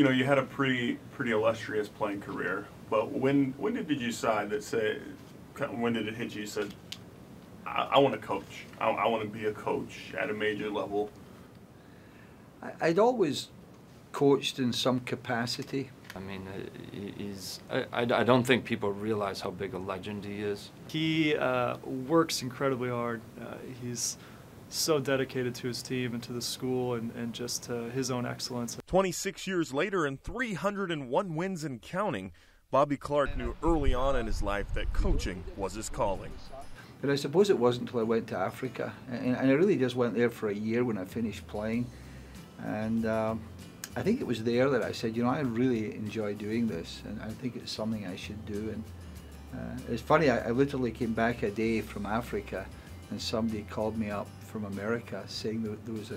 You know, you had a pretty illustrious playing career, but when did you decide that when did it hit you? You said, I want to coach. I want to be a coach at a major level. I'd always coached in some capacity. I mean, I don't think people realize how big a legend he is. He works incredibly hard. He's so dedicated to his team and to the school and just to his own excellence. 26 years later and 301 wins and counting, Bobby Clarke knew early on in his life that coaching was his calling. But I suppose it wasn't until I went to Africa, and I really just went there for a year when I finished playing. And I think it was there that I said, you know, I really enjoy doing this, and I think it's something I should do. And it's funny, I literally came back a day from Africa, and somebody called me up from America saying that there was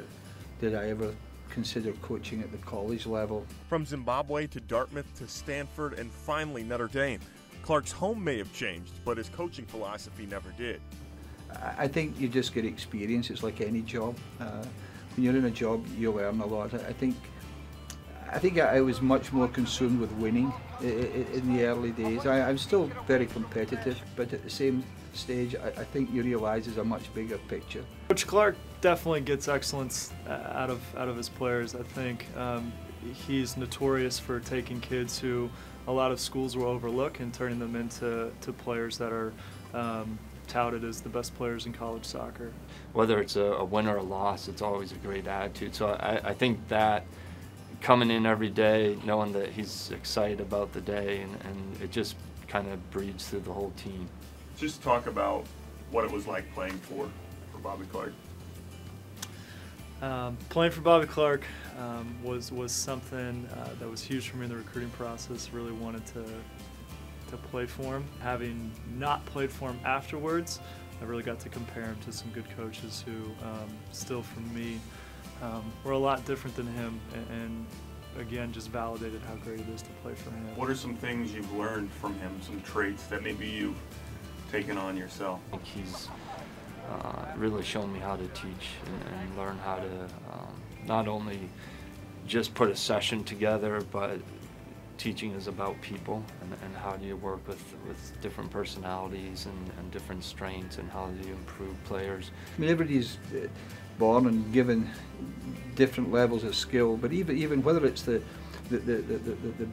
did I ever consider coaching at the college level. From Zimbabwe to Dartmouth to Stanford and finally Notre Dame, Clarke's home may have changed, but his coaching philosophy never did. I think you just get experience. It's like any job. When you're in a job, you learn a lot. I think I was much more consumed with winning in the early days. I'm still very competitive, but at the same stage, I think you realise there's a much bigger picture. Coach Clarke definitely gets excellence out of his players. I think he's notorious for taking kids who a lot of schools will overlook and turning them into players that are touted as the best players in college soccer. Whether it's a win or a loss, it's always a great attitude. So I think that coming in every day, knowing that he's excited about the day, and it just kind of breeds through the whole team. Just talk about what it was like playing for Bobby Clarke. Playing for Bobby Clarke was something that was huge for me in the recruiting process. Really wanted to play for him. Having not played for him afterwards, I really got to compare him to some good coaches who still, for me, were a lot different than him, and again, just validated how great it is to play for him. What are some things you've learned from him, some traits that maybe you've taken on yourself? I think he's really shown me how to teach and learn how to not only just put a session together, but teaching is about people and how do you work with different personalities and different strengths, and how do you improve players. I mean, everybody's born and given different levels of skill, but even whether it's the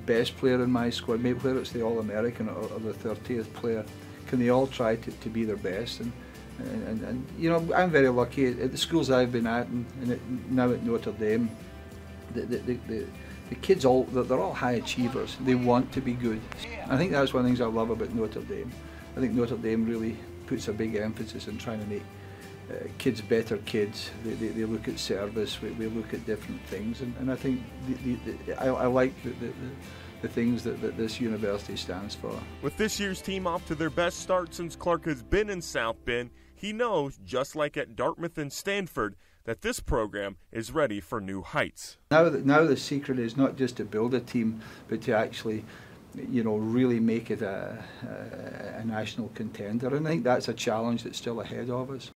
best player in my squad, maybe whether it's the All-American or the 30th player, can they all try to be their best? And you know, I'm very lucky at the schools I've been at, and now at Notre Dame, the kids they're all high achievers. They want to be good. I think that's one of the things I love about Notre Dame. I think Notre Dame really puts a big emphasis on trying to make kids better kids. They look at service, we look at different things, and I think I like the things that this university stands for. With this year's team off to their best start since Clarke has been in South Bend, he knows, just like at Dartmouth and Stanford, that this program is ready for new heights. Now the secret is not just to build a team, but to actually, you know, really make it a national contender. And I think that's a challenge that's still ahead of us.